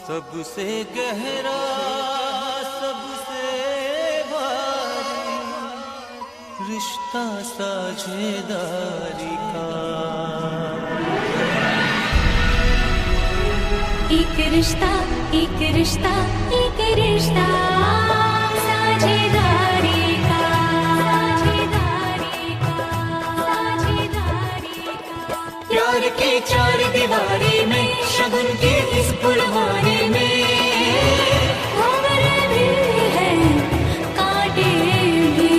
सबसे गहरा सबसे भारी रिश्ता साझेदारी का एक रिश्ता एक रिश्ता एक रिश्ता साझेदारी का साझेदारी का साझेदारी का प्यार की चार दीवारी में शगुन की इस फुलवारी में खबर भी है कांटे भी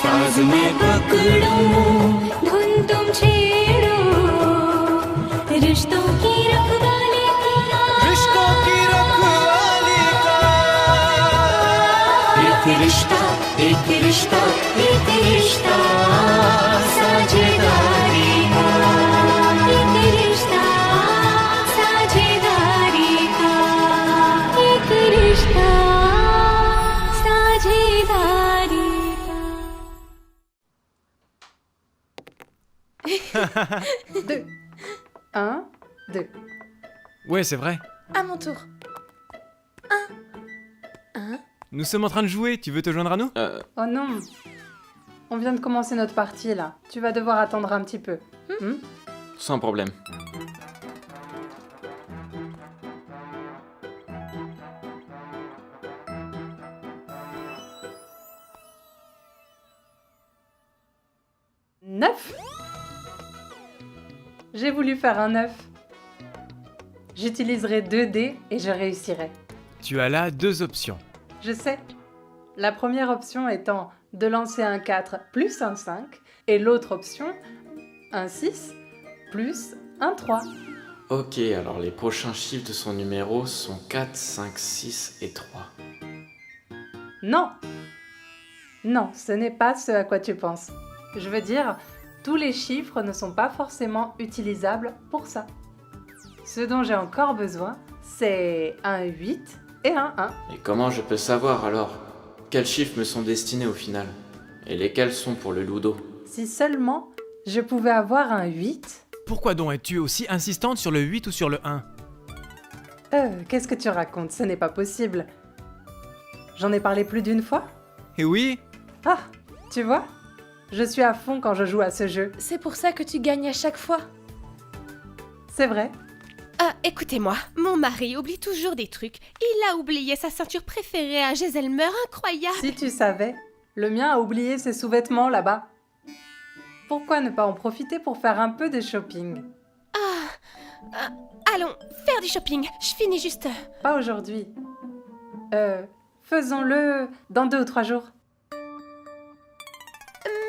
साज में पकड़ो धुन तुम छेड़ो रिश्तों की रखवाली का रिश्तों की रखवाली का एक रिश्ता एक रिश्ता एक रिश्ता साझेदारी का एक रिश्ता साझेदारी का एक रिश्ता साझेदारी का 2. 1, 2. Ouais, c'est vrai. À mon tour. Nous sommes en train de jouer, tu veux te joindre à nous? Oh non. On vient de commencer notre partie là. Tu vas devoir attendre un petit peu. Sans problème. Neuf. J'ai voulu faire un 9. J'utiliserai 2 dés et je réussirai. Tu as là 2 options. Je sais. La première option étant de lancer un 4 plus un 5 et l'autre option un 6 plus un 3. Ok, alors les prochains chiffres de son numéro sont 4, 5, 6 et 3. Non. Non, ce n'est pas ce à quoi tu penses. Je veux dire, tous les chiffres ne sont pas forcément utilisables pour ça. Ce dont j'ai encore besoin, c'est un 8 et un 1. Et comment je peux savoir alors quels chiffres me sont destinés au final? Et lesquels sont pour le Ludo? Si seulement je pouvais avoir un 8... Pourquoi donc es-tu aussi insistante sur le 8 ou sur le 1? Qu'est-ce que tu racontes? Ce n'est pas possible. J'en ai parlé plus d'une fois? Eh oui. Ah, tu vois? Je suis à fond quand je joue à ce jeu. C'est pour ça que tu gagnes à chaque fois. C'est vrai. Écoutez-moi, mon mari oublie toujours des trucs. Il a oublié sa ceinture préférée à Gézelmer, incroyable. Si tu savais, le mien a oublié ses sous-vêtements là-bas. Pourquoi ne pas en profiter pour faire un peu de shopping? Allons, faire du shopping. Je finis juste. Pas aujourd'hui. Faisons-le dans 2 ou 3 jours.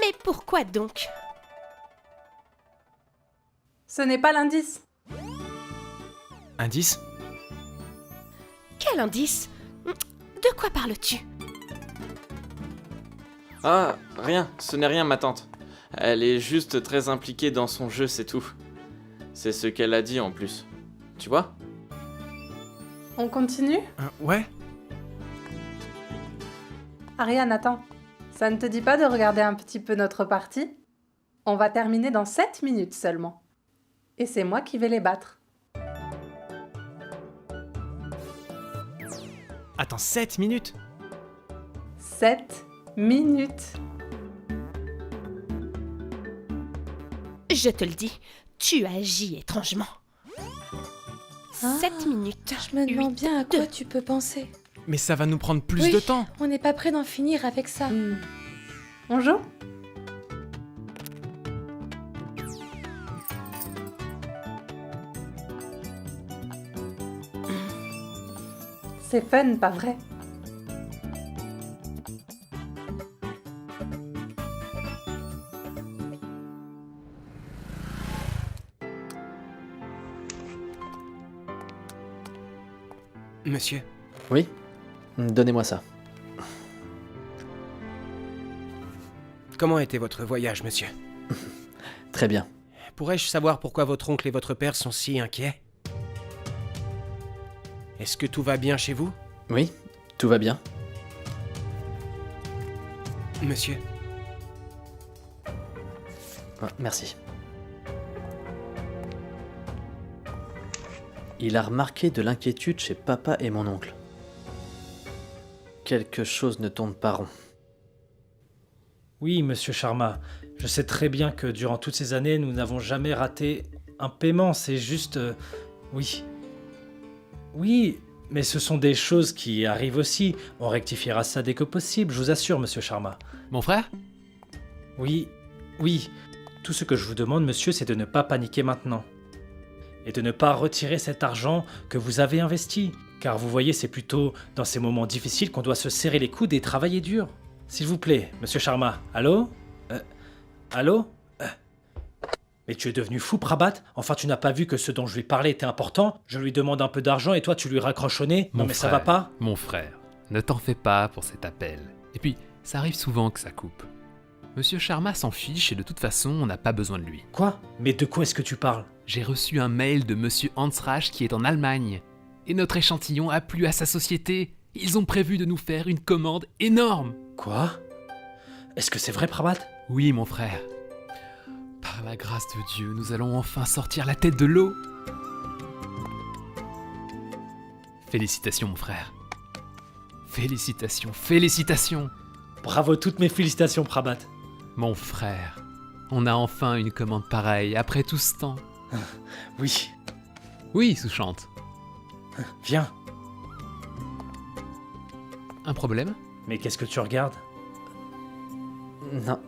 Mais pourquoi donc? Ce n'est pas l'indice. Indice? Quel indice? De quoi parles-tu? Ah, rien, ce n'est rien ma tante. Elle est juste très impliquée dans son jeu, c'est tout. C'est ce qu'elle a dit en plus. Tu vois? On continue? Ouais. Ariane, attends. Ça ne te dit pas de regarder un petit peu notre partie? On va terminer dans 7 minutes seulement. Et c'est moi qui vais les battre. Attends, 7 minutes? 7 minutes. Je te le dis, tu agis étrangement. 7 minutes. Je me demande 8, bien à quoi 2. tu peux penser. Mais ça va nous prendre plus Oui. de temps. On n'est pas prêt d'en finir avec ça. On joue? C'est fun, pas vrai? Monsieur, Oui? Donnez-moi ça. Comment était votre voyage, monsieur? Très bien. Pourrais-je savoir pourquoi votre oncle et votre père sont si inquiets? Est-ce que tout va bien chez vous? Oui, tout va bien. Monsieur, Ah, merci. Il a remarqué de l'inquiétude chez papa et mon oncle. Quelque chose ne tourne pas rond. Oui, monsieur Sharma, je sais très bien que durant toutes ces années, nous n'avons jamais raté un paiement, c'est juste... oui. Oui, mais ce sont des choses qui arrivent aussi. On rectifiera ça dès que possible, je vous assure, monsieur Sharma. Mon frère? Oui, oui. Tout ce que je vous demande, monsieur, c'est de ne pas paniquer maintenant. Et de ne pas retirer cet argent que vous avez investi. Car vous voyez, c'est plutôt dans ces moments difficiles qu'on doit se serrer les coudes et travailler dur. S'il vous plaît, monsieur Sharma. Allô? Allô? Mais tu es devenu fou, Prabhat? Enfin, tu n'as pas vu que ce dont je lui parlais était important? Je lui demande un peu d'argent et toi, tu lui raccroches au nez? Non, mais ça va pas? Mon frère, ne t'en fais pas pour cet appel. Et puis, ça arrive souvent que ça coupe. Monsieur Sharma s'en fiche et de toute façon, on n'a pas besoin de lui. Quoi? Mais de quoi est-ce que tu parles? J'ai reçu un mail de monsieur Hansraj qui est en Allemagne. Et notre échantillon a plu à sa société. Ils ont prévu de nous faire une commande énorme. Quoi? Est-ce que c'est vrai, Prabhat? Oui, mon frère. Par la grâce de Dieu, nous allons enfin sortir la tête de l'eau. Félicitations, mon frère. Félicitations, félicitations. Bravo, toutes mes félicitations, Prabhat. Mon frère, on a enfin une commande pareille après tout ce temps. Oui. Oui, Sushant. Viens. Un problème? Mais qu'est-ce que tu regardes? Non,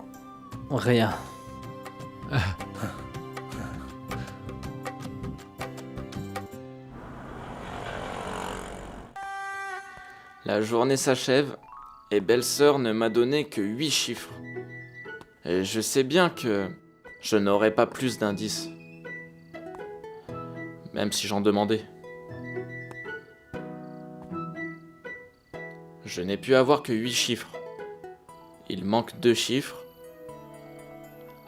rien. La journée s'achève et belle-sœur ne m'a donné que 8 chiffres. Et je sais bien que je n'aurai pas plus d'indices. Même si j'en demandais. Je n'ai pu avoir que 8 chiffres. Il manque 2 chiffres.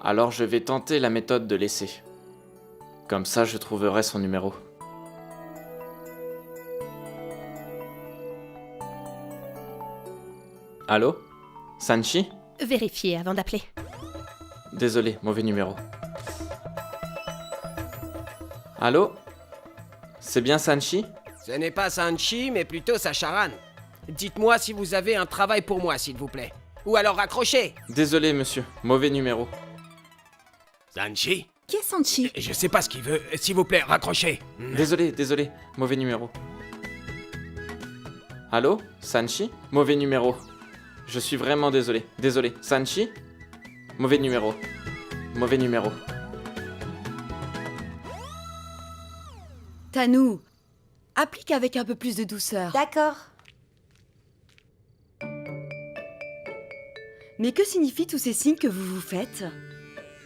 Alors je vais tenter la méthode de l'essai. Comme ça, je trouverai son numéro. Allô? Sanchi? Vérifiez avant d'appeler. Désolé, mauvais numéro. Allô? C'est bien Sanchi? Ce n'est pas Sanchi, mais plutôt Sacharan. Dites-moi si vous avez un travail pour moi, s'il vous plaît. Ou alors raccrochez. Désolé, monsieur, mauvais numéro. Sanchi? Qui est Sanchi? Je sais pas ce qu'il veut. S'il vous plaît, raccrochez. Désolé, mauvais numéro. Allô? Sanchi? Mauvais numéro. Je suis vraiment désolé. Désolé. Sanchi? Mauvais numéro. Mauvais numéro. Tanou, applique avec un peu plus de douceur. D'accord. Mais que signifient tous ces signes que vous vous faites?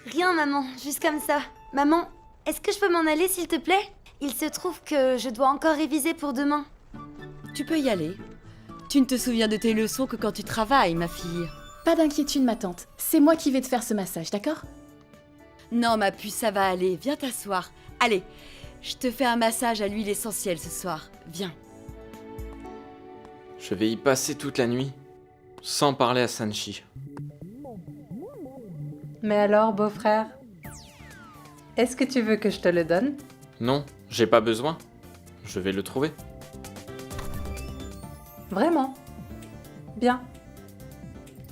Rien, maman, juste comme ça. Maman, est-ce que je peux m'en aller, s'il te plaît? Il se trouve que je dois encore réviser pour demain. Tu peux y aller. Tu ne te souviens de tes leçons que quand tu travailles, ma fille. Pas d'inquiétude, ma tante. C'est moi qui vais te faire ce massage, d'accord? Non, ma puce, ça va aller. Viens t'asseoir. Allez, je te fais un massage à l'huile essentielle ce soir. Viens. Je vais y passer toute la nuit, sans parler à Sanchi. Mais alors, beau-frère, est-ce que tu veux que je te le donne? Non, j'ai pas besoin. Je vais le trouver. Vraiment? Bien.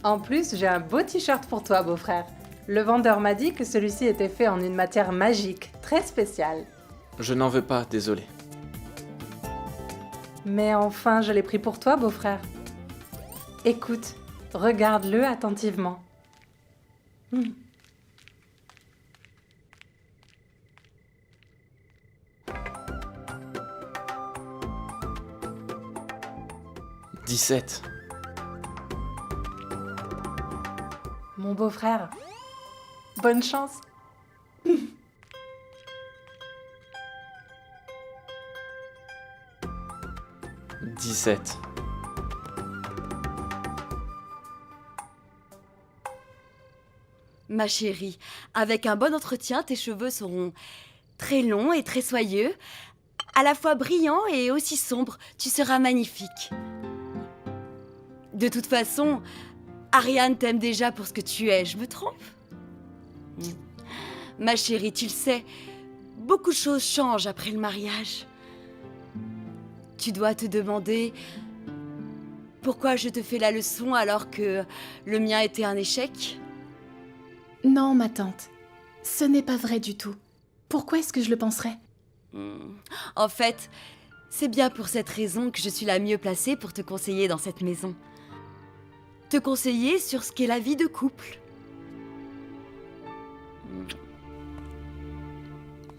En plus, j'ai un beau t-shirt pour toi, beau-frère. Le vendeur m'a dit que celui-ci était fait en une matière magique, très spéciale. Je n'en veux pas, désolé. Mais enfin, je l'ai pris pour toi, beau-frère. Écoute, regarde-le attentivement. 17. Mon beau-frère, bonne chance. « 17. Ma chérie, avec un bon entretien, tes cheveux seront très longs et très soyeux, à la fois brillants et aussi sombres. Tu seras magnifique. De toute façon, Ariane t'aime déjà pour ce que tu es, je me trompe? Ma chérie, tu le sais, beaucoup de choses changent après le mariage. tu dois te demander pourquoi je te fais la leçon alors que le mien était un échec? Non, ma tante. Ce n'est pas vrai du tout. Pourquoi est-ce que je le penserais? En fait, c'est bien pour cette raison que je suis la mieux placée pour te conseiller dans cette maison. Te conseiller sur ce qu'est la vie de couple.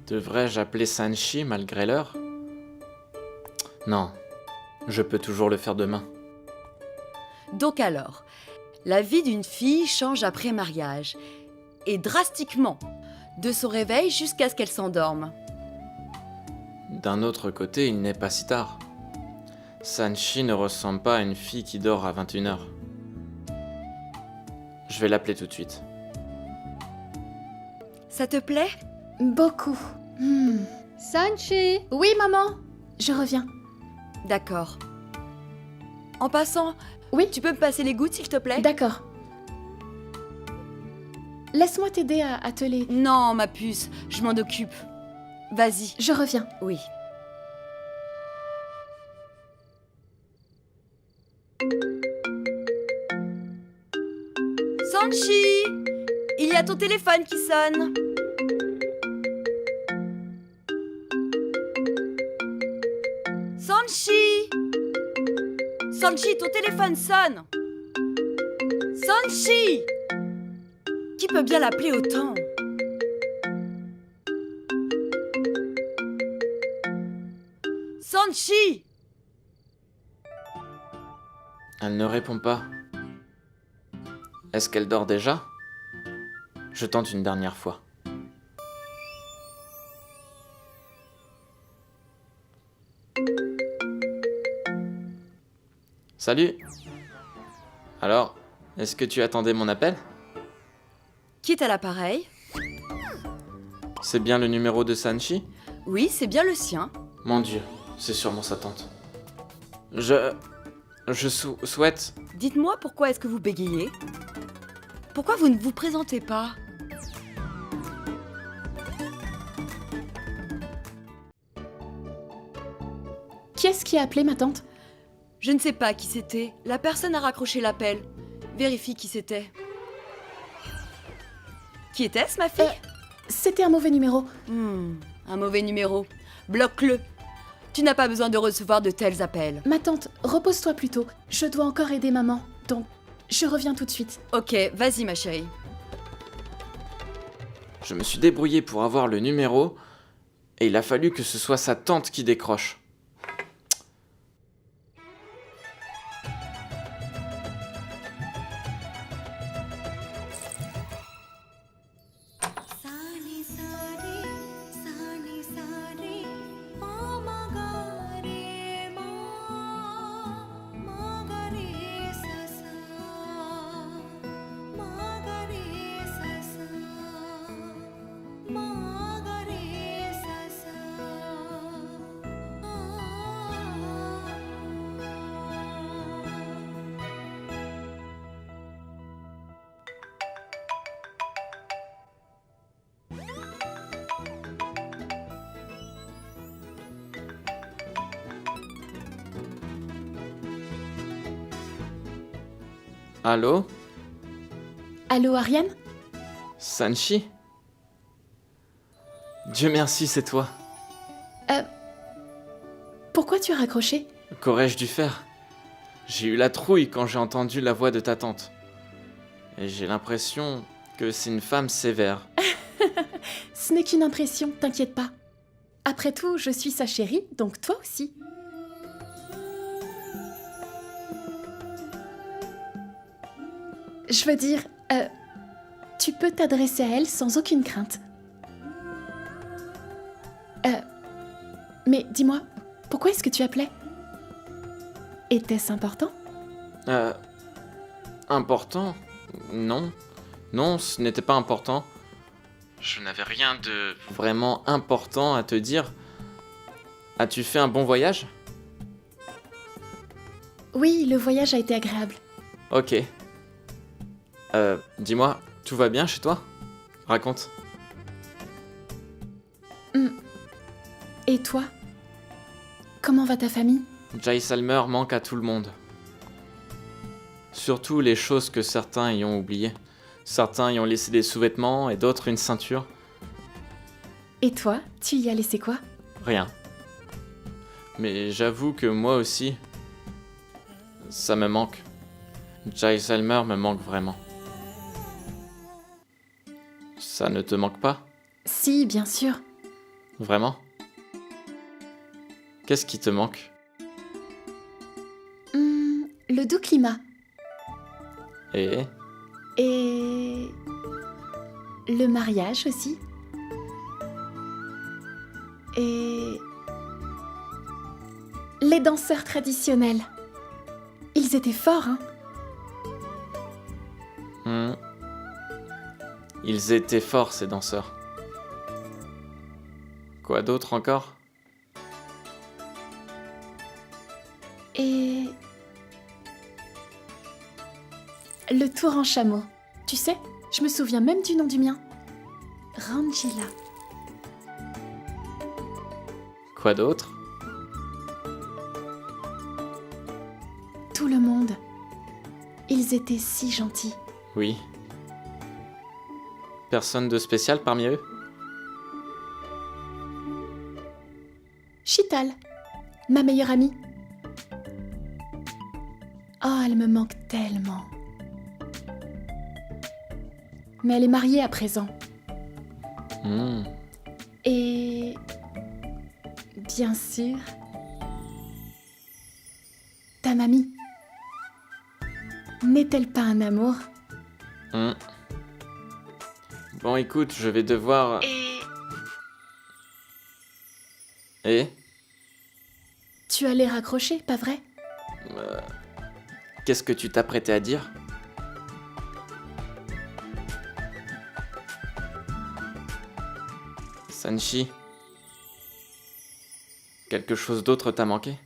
Devrais-je appeler Sanchi malgré l'heure? Non, je peux toujours le faire demain. Donc alors, la vie d'une fille change après mariage, et drastiquement, de son réveil jusqu'à ce qu'elle s'endorme. D'un autre côté, il n'est pas si tard. Sanchi ne ressemble pas à une fille qui dort à 21h. Je vais l'appeler tout de suite. Ça te plaît? Beaucoup. Sanchi! Oui, maman. Je reviens. D'accord. En passant, oui, tu peux me passer les gouttes, s'il te plaît? D'accord. Laisse-moi t'aider à atteler. Non, ma puce, je m'en occupe. Vas-y. Je reviens. Oui. Sanchi! Il y a ton téléphone qui sonne. Sanchi! Sanchi, ton téléphone sonne. Sanchi! Qui peut bien l'appeler autant? Sanchi! Elle ne répond pas. Est-ce qu'elle dort déjà? Je tente une dernière fois. Salut! Alors, est-ce que tu attendais mon appel? Qui est à l'appareil? C'est bien le numéro de Sanchi? Oui, c'est bien le sien. Mon Dieu, c'est sûrement sa tante. Je souhaite... Dites-moi pourquoi est-ce que vous bégayez? Pourquoi vous ne vous présentez pas? Qui est-ce qui a appelé ma tante? Je ne sais pas qui c'était. La personne a raccroché l'appel. Vérifie qui c'était. Qui était-ce, ma fille? C'était un mauvais numéro. Un mauvais numéro. Bloque-le. Tu n'as pas besoin de recevoir de tels appels. Ma tante, repose-toi plutôt. Je dois encore aider maman, donc je reviens tout de suite. Ok, vas-y ma chérie. Je me suis débrouillé pour avoir le numéro, et il a fallu que ce soit sa tante qui décroche. Allô? Allô, Ariane? Sanchi? Dieu merci, c'est toi. Pourquoi tu as raccroché? Qu'aurais-je dû faire? J'ai eu la trouille quand j'ai entendu la voix de ta tante. Et j'ai l'impression que c'est une femme sévère. Ce n'est qu'une impression, t'inquiète pas. Après tout, je suis sa chérie, donc toi aussi. Je veux dire, tu peux t'adresser à elle sans aucune crainte. Mais dis-moi, pourquoi est-ce que tu appelais? Était-ce important? Important? Non. Non, ce n'était pas important. Je n'avais rien de vraiment important à te dire. As-tu fait un bon voyage? Oui, le voyage a été agréable. Ok. Dis-moi, tout va bien chez toi? Raconte. Et toi? Comment va ta famille? Jaisalmer manque à tout le monde. Surtout les choses que certains y ont oubliées. Certains y ont laissé des sous-vêtements et d'autres une ceinture. Et toi, tu y as laissé quoi? Rien. Mais j'avoue que moi aussi, ça me manque. Jaisalmer me manque vraiment. Ça ne te manque pas? Si, bien sûr. Vraiment? Qu'est-ce qui te manque? Le doux climat. Et Et... le mariage aussi. Et... les danseurs traditionnels. Ils étaient forts, hein? Ils étaient forts, ces danseurs. Quoi d'autre encore? Et... le tour en chameau. Tu sais, je me souviens même du nom du mien. Rangila. Quoi d'autre? Tout le monde. Ils étaient si gentils. Oui. Personne de spécial parmi eux? Chital, ma meilleure amie. Oh, elle me manque tellement. Mais elle est mariée à présent. Et... bien sûr... ta mamie. N'est-elle pas un amour? Bon, écoute, je vais devoir... Et? Tu allais raccrocher, pas vrai? Qu'est-ce que tu t'apprêtais à dire? Sanchi, quelque chose d'autre t'a manqué?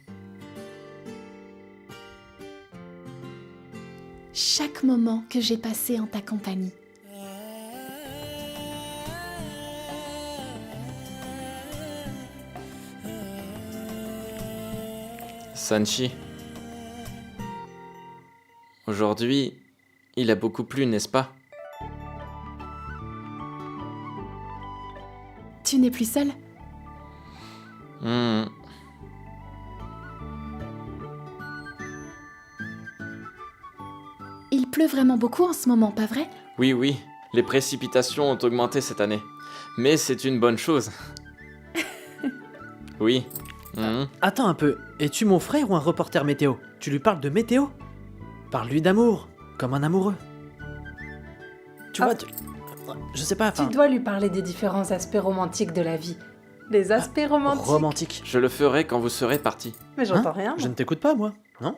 Chaque moment que j'ai passé en ta compagnie. Sanchi, aujourd'hui, il a beaucoup plu, n'est-ce pas? Tu n'es plus seule? Il pleut vraiment beaucoup en ce moment, pas vrai? Oui, oui, les précipitations ont augmenté cette année. Mais c'est une bonne chose. Oui. Attends un peu, es-tu mon frère ou un reporter météo? Tu lui parles de météo? Parle-lui d'amour, comme un amoureux. Tu vois, je sais pas, Tu dois lui parler des différents aspects romantiques de la vie. Les aspects romantiques. Romantique. Je le ferai quand vous serez partis. Mais j'entends rien. Je ne t'écoute pas, moi, non?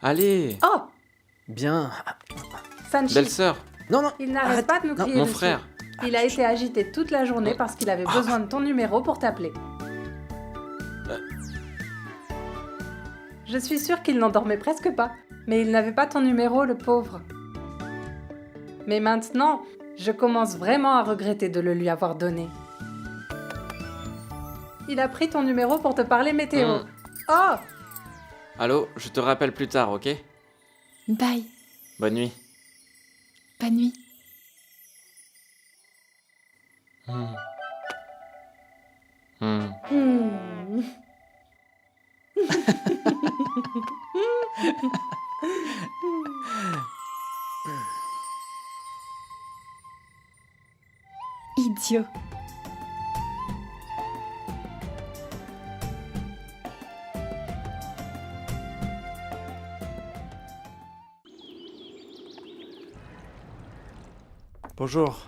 Allez. Oh! Bien. Sanchi. Belle-sœur. Non, non. Il n'arrête pas de nous crier Mon dessus. frère. Il a été agité toute la journée parce qu'il avait besoin de ton numéro pour t'appeler. Je suis sûre qu'il n'en dormait presque pas, mais il n'avait pas ton numéro, le pauvre. Mais maintenant, je commence vraiment à regretter de le lui avoir donné. Il a pris ton numéro pour te parler météo. Oh! Allô, je te rappelle plus tard, ok? Bye. Bonne nuit. Bonne nuit. Idiot. Bonjour.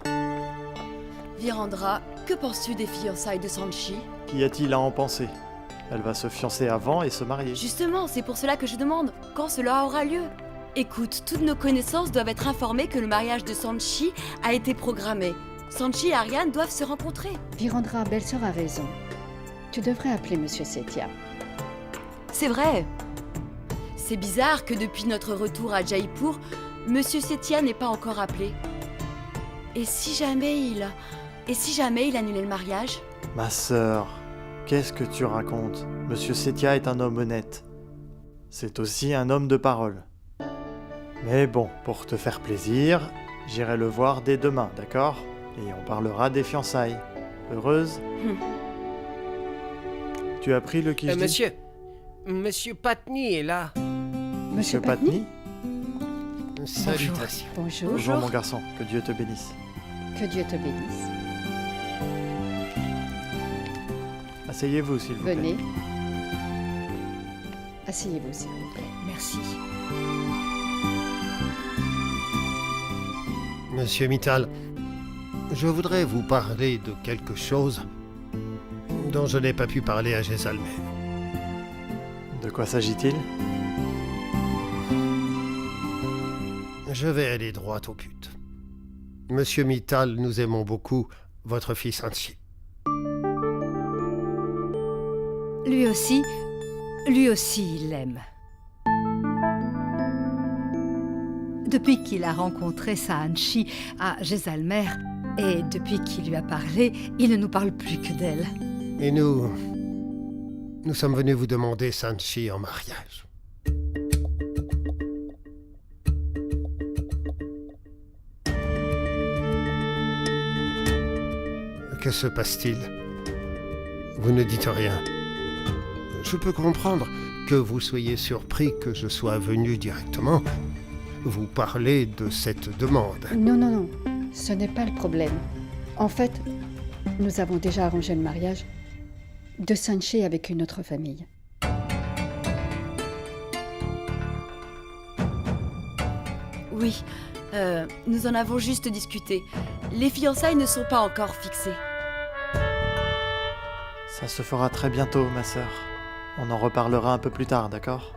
Virandra, que penses-tu des fiançailles de Sanchi? Qu'y a-t-il à en penser? Elle va se fiancer avant et se marier. Justement, c'est pour cela que je demande, quand cela aura lieu? Écoute, toutes nos connaissances doivent être informées que le mariage de Sanchi a été programmé. Sanchi et Ariane doivent se rencontrer. Virandra, belle-sœur a raison. Tu devrais appeler Monsieur Setia. C'est vrai. C'est bizarre que depuis notre retour à Jaipur, Monsieur Setia n'ait pas encore appelé. Et si jamais il annulait le mariage? Ma sœur, Qu'est-ce que tu racontes? Monsieur Setia est un homme honnête. C'est aussi un homme de parole. Mais bon, pour te faire plaisir, j'irai le voir dès demain, d'accord? Et on parlera des fiançailles. Heureuse? Tu as pris le quiche? Monsieur Patny est là. Monsieur Patny? Salutations. Bonjour. Bonjour mon garçon, que Dieu te bénisse. Que Dieu te bénisse. Asseyez-vous s'il vous plaît. Venez. Asseyez-vous s'il vous plaît. Merci. Monsieur Mittal, je voudrais vous parler de quelque chose dont je n'ai pas pu parler à Jezalmer. De quoi s'agit-il? Je vais aller droit au but. Monsieur Mittal, nous aimons beaucoup votre fils Hanshi. Lui aussi, il l'aime. Depuis qu'il a rencontré sa Hanshi à Jezalmer, et depuis qu'il lui a parlé, il ne nous parle plus que d'elle. Et nous sommes venus vous demander Hanshi en mariage. Que se passe-t-il? Vous ne dites rien. Je peux comprendre que vous soyez surpris que je sois venu directement vous parler de cette demande. Non. Ce n'est pas le problème. En fait, nous avons déjà arrangé le mariage de Sanchi avec une autre famille. Oui, nous en avons juste discuté. Les fiançailles ne sont pas encore fixées. Ça se fera très bientôt, ma sœur. On en reparlera un peu plus tard, d'accord?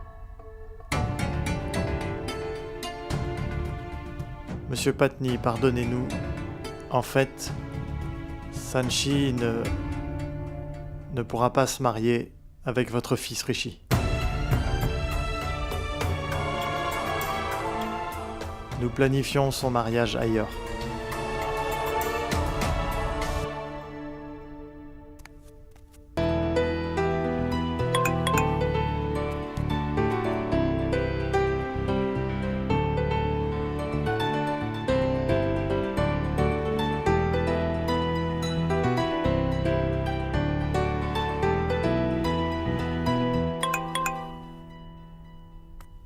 Monsieur Patny, pardonnez-nous. En fait, Sanchi ne pourra pas se marier avec votre fils Rishi. Nous planifions son mariage ailleurs.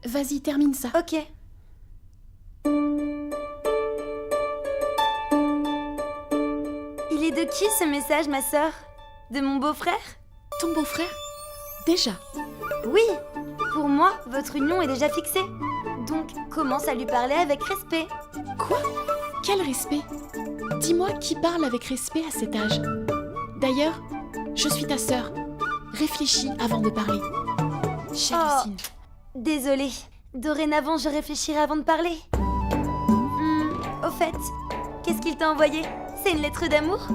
Vas-y, termine ça. Ok. Il est de qui ce message, ma sœur? De mon beau-frère? Ton beau-frère? Déjà? Oui. Pour moi, votre union est déjà fixée. Donc, commence à lui parler avec respect. Quoi? Quel respect? Dis-moi qui parle avec respect à cet âge. D'ailleurs, je suis ta sœur. Réfléchis avant de parler. J'hallucine. Désolée. Dorénavant, je réfléchirai avant de parler. Au fait, qu'est-ce qu'il t'a envoyé? C'est une lettre d'amour?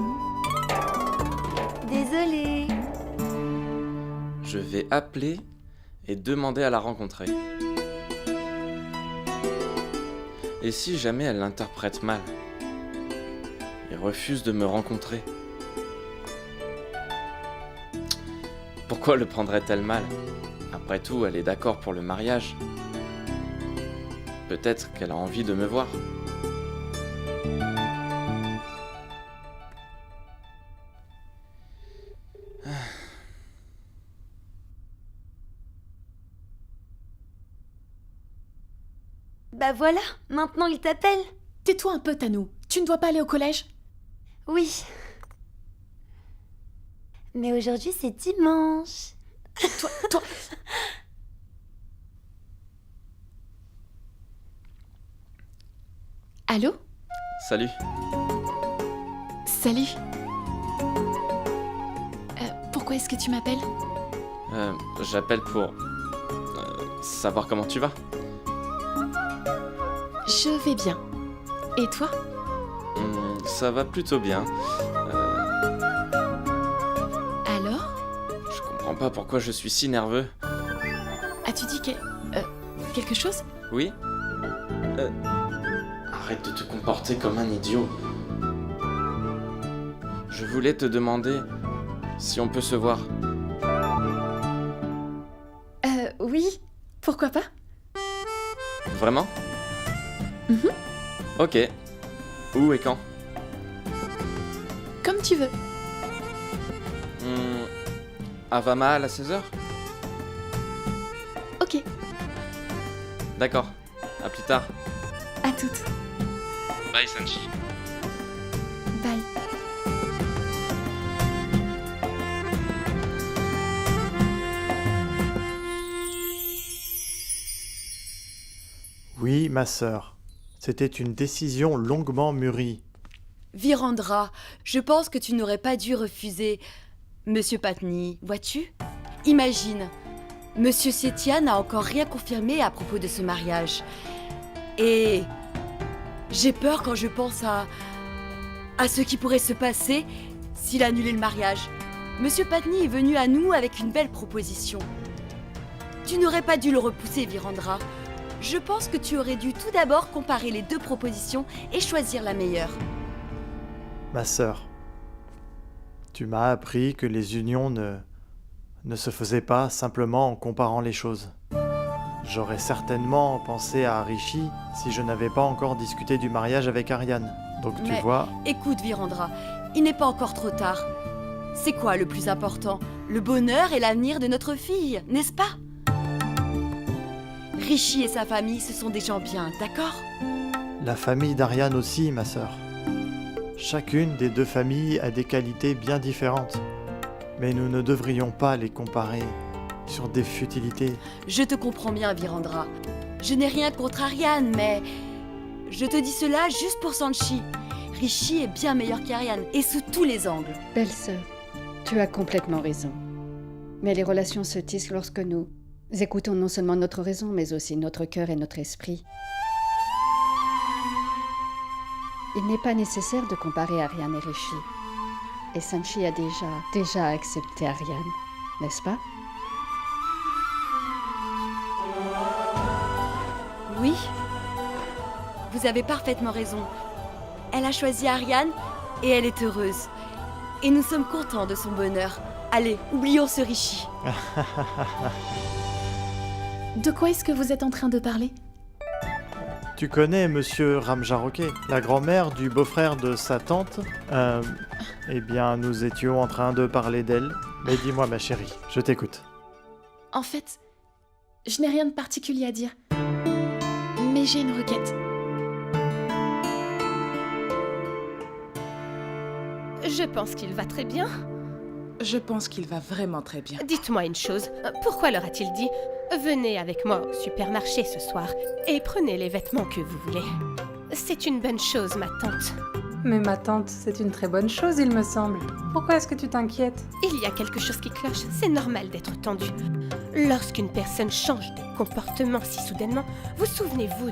Désolée. Je vais appeler et demander à la rencontrer. Et si jamais elle l'interprète mal et refuse de me rencontrer? Pourquoi le prendrait-elle mal? Après tout, elle est d'accord pour le mariage. Peut-être qu'elle a envie de me voir. Bah voilà, maintenant il t'appelle. Tais-toi un peu, Tanou. Tu ne dois pas aller au collège? Oui. Mais aujourd'hui, c'est dimanche. Toi... Allô? Salut. Salut. Pourquoi est-ce que tu m'appelles? J'appelle pour savoir comment tu vas. Je vais bien. Et toi? Ça va plutôt bien. Alors? Je comprends pas pourquoi je suis si nerveux. As-tu dit quelque chose? Oui? Arrête de te comporter comme un idiot. Je voulais te demander si on peut se voir. Oui, pourquoi pas? Vraiment? Ok. Où et quand? Comme tu veux. À Vamal à 16h? Ok, D'accord. À plus tard. à toutes. Bye, Sanchi. Bye. Oui, ma sœur. C'était une décision longuement mûrie. Virandra, je pense que tu n'aurais pas dû refuser Monsieur Patni, vois-tu? Imagine, Monsieur Setia n'a encore rien confirmé à propos de ce mariage. Et j'ai peur quand je pense à ce qui pourrait se passer s'il annulait le mariage. Monsieur Patni est venu à nous avec une belle proposition. Tu n'aurais pas dû le repousser, Virandra. Je pense que tu aurais dû tout d'abord comparer les deux propositions et choisir la meilleure. Ma sœur, tu m'as appris que les unions ne se faisaient pas simplement en comparant les choses. J'aurais certainement pensé à Rishi si je n'avais pas encore discuté du mariage avec Ariane. Donc tu Mais vois... Écoute, Virandra, il n'est pas encore trop tard. C'est quoi le plus important? Le bonheur et l'avenir de notre fille, n'est-ce pas? Rishi et sa famille, ce sont des gens bien, d'accord? La famille d'Ariane aussi, ma sœur. Chacune des deux familles a des qualités bien différentes. Mais nous ne devrions pas les comparer sur des futilités. Je te comprends bien, Virandra. Je n'ai rien contre Ariane, mais... je te dis cela juste pour Sanchi. Rishi est bien meilleur qu'Ariane, et sous tous les angles. Belle-sœur, tu as complètement raison. Mais les relations se tissent lorsque nous écoutons non seulement notre raison, mais aussi notre cœur et notre esprit. Il n'est pas nécessaire de comparer Ariane et Rishi. Et Sanchi a déjà accepté Ariane, n'est-ce pas? Oui, vous avez parfaitement raison. Elle a choisi Ariane et elle est heureuse. Et nous sommes contents de son bonheur. Allez, oublions ce Rishi. De quoi est-ce que vous êtes en train de parler? Tu connais Monsieur Ramjaroquet, la grand-mère du beau-frère de sa tante? Eh bien, nous étions en train de parler d'elle. Mais dis-moi, ma chérie, je t'écoute. En fait, je n'ai rien de particulier à dire. Mais j'ai une requête. Je pense qu'il va très bien. Je pense qu'il va vraiment très bien. Dites-moi une chose, pourquoi leur a-t-il dit « Venez avec moi au supermarché ce soir et prenez les vêtements que vous voulez ». C'est une bonne chose, ma tante. Mais ma tante, c'est une très bonne chose, il me semble. Pourquoi est-ce que tu t'inquiètes? Il y a quelque chose qui cloche, c'est normal d'être tendu. Lorsqu'une personne change de comportement si soudainement, vous souvenez-vous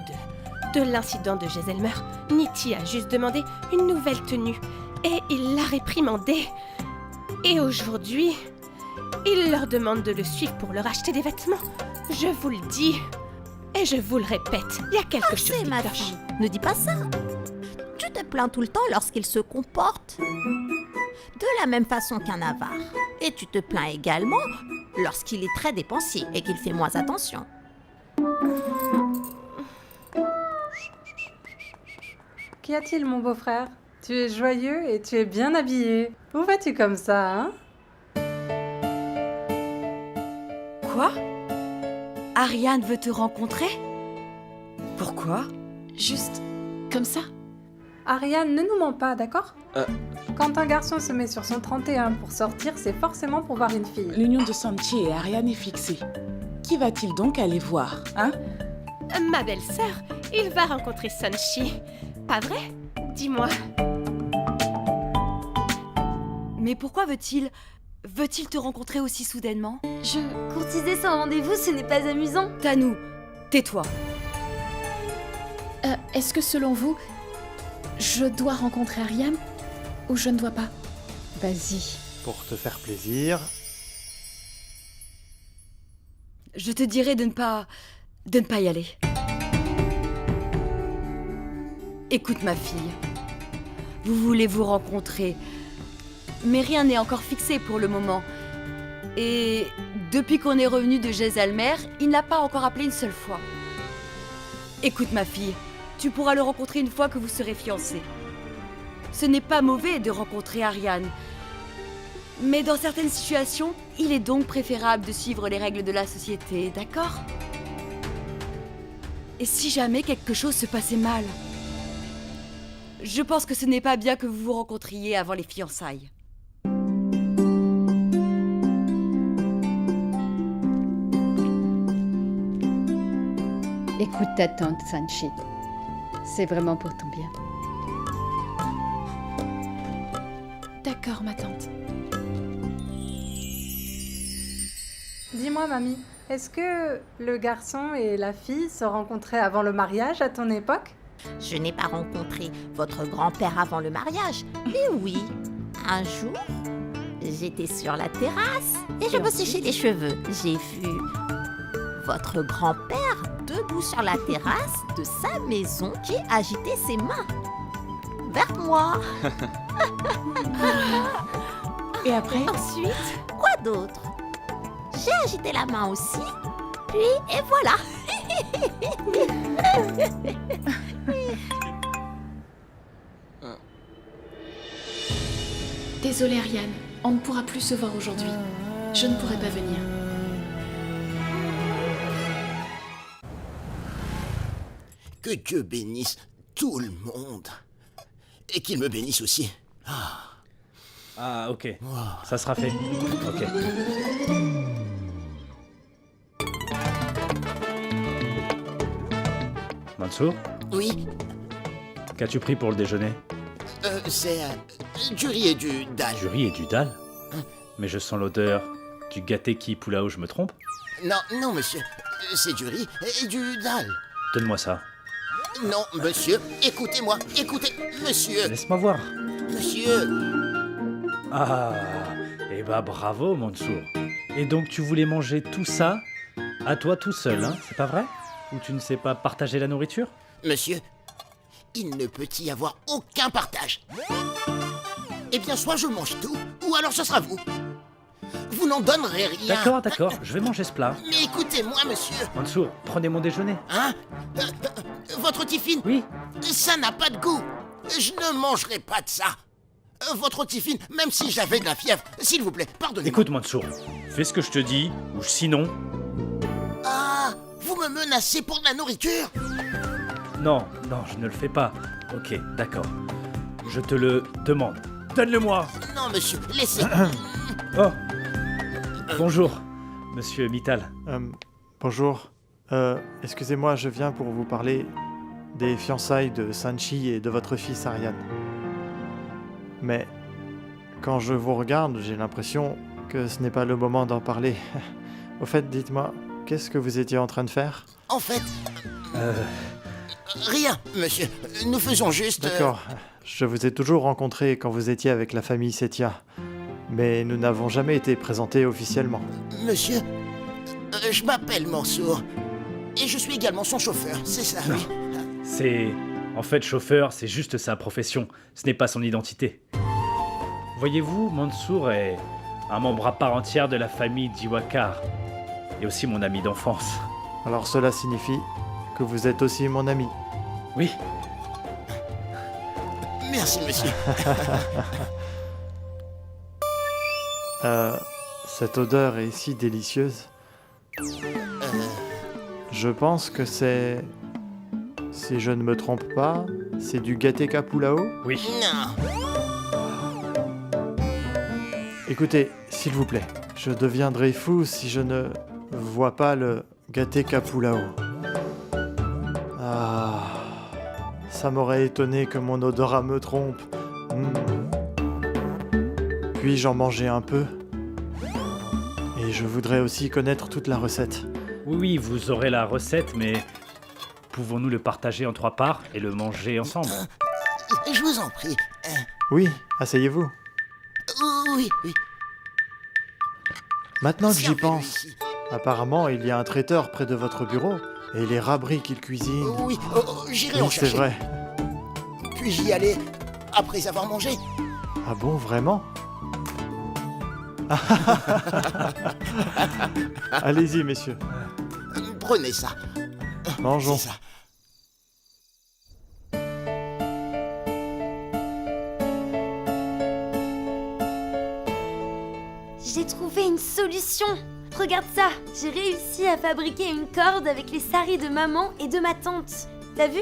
de l'incident de Geselmer? Niti a juste demandé une nouvelle tenue et il l'a réprimandé. Et aujourd'hui, il leur demande de le suivre pour leur acheter des vêtements. Je vous le dis et je vous le répète, il y a quelque chose qui ma cloche. fille, ne dis pas ça. Tu te plains tout le temps lorsqu'il se comporte de la même façon qu'un avare. Et tu te plains également lorsqu'il est très dépensier et qu'il fait moins attention. Qu'y a-t-il, mon beau-frère? Tu es joyeux et tu es bien habillé. Où vas-tu comme ça, hein? Quoi? Ariane veut te rencontrer? Pourquoi? Juste comme ça? Ariane, ne nous mens pas, d'accord? Quand un garçon se met sur son 31 pour sortir, c'est forcément pour voir une fille. L'union de Sanchi et Ariane est fixée. Qui va-t-il donc aller voir, hein? Ma belle-sœur, il va rencontrer Sanchi. Pas vrai? Dis-moi. Mais pourquoi veut-il te rencontrer aussi soudainement? Courtiser sans rendez-vous, ce n'est pas amusant. Tanou, tais-toi. Est-ce que selon vous, je dois rencontrer Ariane ou je ne dois pas? Vas-y. Pour te faire plaisir... Je te dirais de ne pas y aller. Écoute ma fille, vous voulez vous rencontrer. mais rien n'est encore fixé pour le moment. Et depuis qu'on est revenu de Jezalmer, il n'a pas encore appelé une seule fois. Écoute ma fille, tu pourras le rencontrer une fois que vous serez fiancés. Ce n'est pas mauvais de rencontrer Ariane. Mais dans certaines situations, il est donc préférable de suivre les règles de la société, d'accord? Et si jamais quelque chose se passait mal? Je pense que ce n'est pas bien que vous vous rencontriez avant les fiançailles. Écoute ta tante, Sanchi. C'est vraiment pour ton bien. D'accord, ma tante. Dis-moi, mamie, est-ce que le garçon et la fille se rencontraient avant le mariage à ton époque? Je n'ai pas rencontré votre grand-père avant le mariage, mais oui, un jour, j'étais sur la terrasse et je me séchais les cheveux. J'ai vu votre grand-père debout sur la terrasse de sa maison qui agitait ses mains vers moi. Et après? Ensuite, quoi d'autre? J'ai agité la main aussi, puis et voilà. Désolée, Ariane, on ne pourra plus se voir aujourd'hui. Je ne pourrai pas venir. Que Dieu bénisse tout le monde. Et qu'il me bénisse aussi. Ah, ok. Ça sera fait. Ok. Mansour, Oui, qu'as-tu pris pour le déjeuner? c'est du riz et du dalle. Du riz et du dalle? Mais je sens l'odeur du gateki pulao, je me trompe? Non, non, monsieur. C'est du riz et du dalle. Donne-moi ça. Non, monsieur, écoutez-moi, écoutez, monsieur. Laisse-moi voir. Monsieur. Ah, eh bah bravo, Mansour. Et donc tu voulais manger tout ça à toi tout seul, hein, c'est pas vrai? Ou tu ne sais pas partager la nourriture? Monsieur, il ne peut y avoir aucun partage. Eh bien, soit je mange tout, ou alors ce sera vous. Vous n'en donnerez rien. D'accord, je vais manger ce plat. Mais écoutez-moi, monsieur. Mansour, prenez mon déjeuner. Hein Votre tiffine? Oui. Ça n'a pas de goût. Je ne mangerai pas de ça. Votre tiffine, même si j'avais de la fièvre, s'il vous plaît, pardonnez-moi. Écoute, Mansour, fais ce que je te dis, ou sinon... Ah, vous me menacez pour de la nourriture? Non, je ne le fais pas. Ok, d'accord. Je te le demande. Donne-le-moi. Non, monsieur, laissez. Oh. Bonjour, monsieur Mittal. Bonjour. Excusez-moi, je viens pour vous parler des fiançailles de Sanchi et de votre fils Ariane. Mais quand je vous regarde, j'ai l'impression que ce n'est pas le moment d'en parler. Au fait, dites-moi, qu'est-ce que vous étiez en train de faire? En fait... Rien, monsieur. Nous faisons juste... D'accord. Je vous ai toujours rencontré quand vous étiez avec la famille Setia. Mais nous n'avons jamais été présentés officiellement. Monsieur, je m'appelle Mansour. Et je suis également son chauffeur, c'est ça, oui. C'est... En fait, chauffeur, c'est juste sa profession. Ce n'est pas son identité. Voyez-vous, Mansour est un membre à part entière de la famille Diwakar. Et aussi mon ami d'enfance. Alors cela signifie que vous êtes aussi mon ami. Oui. Merci, monsieur. Cette odeur est si délicieuse. Je pense que c'est... Si je ne me trompe pas, c'est du gateka pulao? Oui. Écoutez, s'il vous plaît, je deviendrai fou si je ne vois pas le gateka pulao. Ah, ça m'aurait étonné que mon odorat me trompe. Puis-je en manger un peu? Et je voudrais aussi connaître toute la recette. Oui, vous aurez la recette, mais pouvons-nous le partager en 3 parts et le manger ensemble? Je vous en prie. Oui, asseyez-vous. Oui. Maintenant que j'y pense, apparemment il y a un traiteur près de votre bureau et les rabris qu'il cuisine. Oui, j'irai en c'est chercher. vrai. Puis-je y aller après avoir mangé? Ah bon, vraiment? Allez-y, messieurs. Prenez ça. Mangeons. C'est ça. J'ai trouvé une solution. Regarde ça, j'ai réussi à fabriquer une corde avec les saris de maman et de ma tante. T'as vu?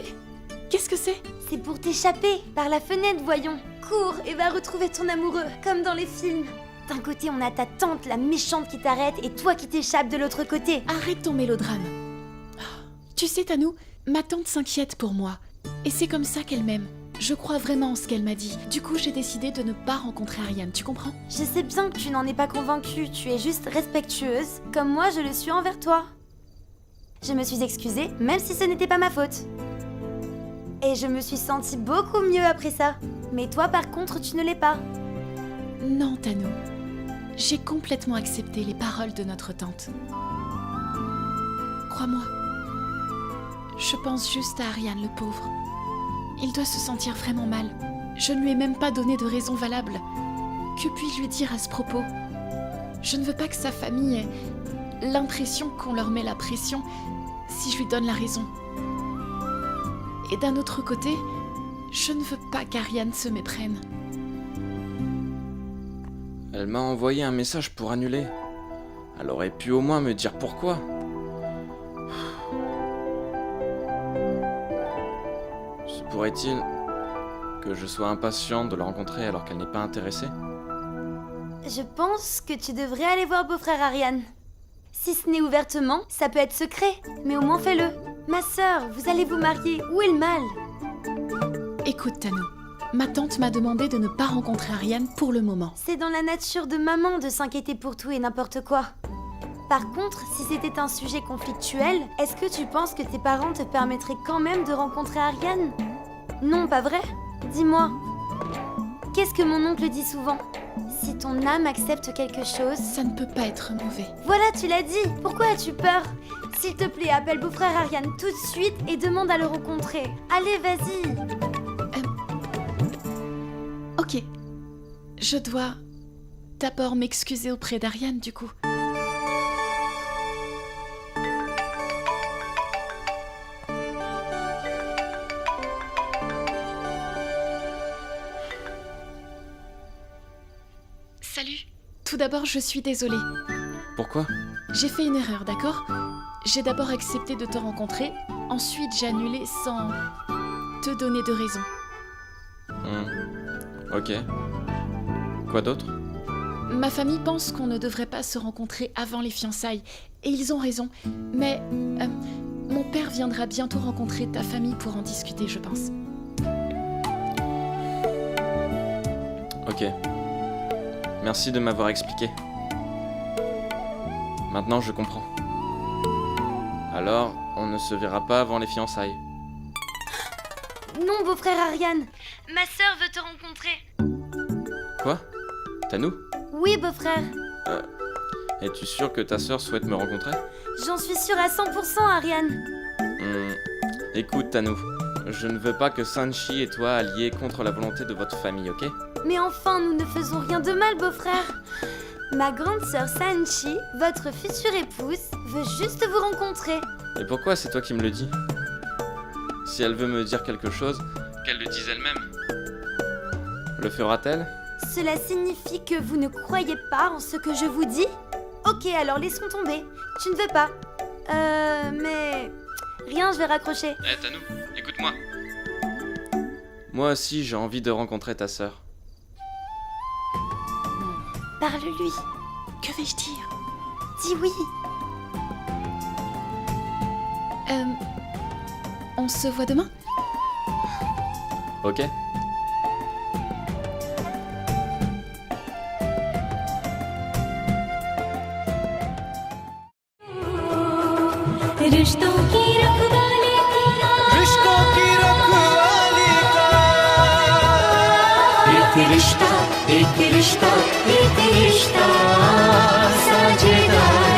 Qu'est-ce que c'est? C'est pour t'échapper, par la fenêtre, voyons. Cours et va retrouver ton amoureux, comme dans les films. D'un côté, on a ta tante, la méchante qui t'arrête, et toi qui t'échappes de l'autre côté. Arrête ton mélodrame. Tu sais, Tanou, ma tante s'inquiète pour moi. Et c'est comme ça qu'elle m'aime. Je crois vraiment en ce qu'elle m'a dit. Du coup, j'ai décidé de ne pas rencontrer Ariane, tu comprends? Je sais bien que tu n'en es pas convaincue, tu es juste respectueuse, comme moi je le suis envers toi. Je me suis excusée, même si ce n'était pas ma faute. Et je me suis sentie beaucoup mieux après ça. Mais toi par contre, tu ne l'es pas. Non, Tanou. J'ai complètement accepté les paroles de notre tante. Crois-moi. Je pense juste à Ariane, le pauvre. Il doit se sentir vraiment mal. Je ne lui ai même pas donné de raison valable. Que puis-je lui dire à ce propos? Je ne veux pas que sa famille ait l'impression qu'on leur met la pression si je lui donne la raison. Et d'un autre côté, je ne veux pas qu'Ariane se méprenne. Elle m'a envoyé un message pour annuler. Elle aurait pu au moins me dire pourquoi. Se pourrait-il que je sois impatient de la rencontrer alors qu'elle n'est pas intéressée? Je pense que tu devrais aller voir beau-frère Ariane. Si ce n'est ouvertement, ça peut être secret, mais au moins fais-le. Ma sœur, vous allez vous marier, où est le mal? Écoute, Tanou, ma tante m'a demandé de ne pas rencontrer Ariane pour le moment. C'est dans la nature de maman de s'inquiéter pour tout et n'importe quoi. Par contre, si c'était un sujet conflictuel, est-ce que tu penses que tes parents te permettraient quand même de rencontrer Ariane? Non, pas vrai? Dis-moi. Qu'est-ce que mon oncle dit souvent? Si ton âme accepte quelque chose... Ça ne peut pas être mauvais. Voilà, tu l'as dit. Pourquoi as-tu peur? S'il te plaît, appelle beau-frère Ariane tout de suite et demande à le rencontrer. Allez, vas-y. Ok. Je dois d'abord m'excuser auprès d'Ariane, du coup. Salut. Tout d'abord, je suis désolée. Pourquoi? J'ai fait une erreur, d'accord? J'ai d'abord accepté de te rencontrer, ensuite j'ai annulé sans te donner de raison. Ok. Quoi d'autre? Ma famille pense qu'on ne devrait pas se rencontrer avant les fiançailles, et ils ont raison. Mais mon père viendra bientôt rencontrer ta famille pour en discuter, je pense. Ok. Merci de m'avoir expliqué. Maintenant, je comprends. Alors, on ne se verra pas avant les fiançailles. Non, beau-frère Ariane. Ma sœur veut te rencontrer. Quoi? Tanou? Oui, beau-frère. Es-tu sûr que ta sœur souhaite me rencontrer? J'en suis sûre à 100%, Ariane. Écoute, Tanou, je ne veux pas que Sanchi et toi alliez contre la volonté de votre famille, ok? Mais enfin, nous ne faisons rien de mal, beau-frère. Ma grande sœur Sanchi, votre future épouse, veut juste vous rencontrer. Et pourquoi c'est toi qui me le dis? Si elle veut me dire quelque chose, qu'elle le dise elle-même. Le fera-t-elle? Cela signifie que vous ne croyez pas en ce que je vous dis? Ok, alors laissons tomber. Tu ne veux pas. Mais... Rien, je vais raccrocher. Tanou, écoute-moi. Moi aussi, j'ai envie de rencontrer ta sœur. Parle-lui. Que vais-je dire? Dis oui. On se voit demain? Ok. रिश्तों की रखवाली रिश्तों की रखवाली का एक रिश्ता साझेदार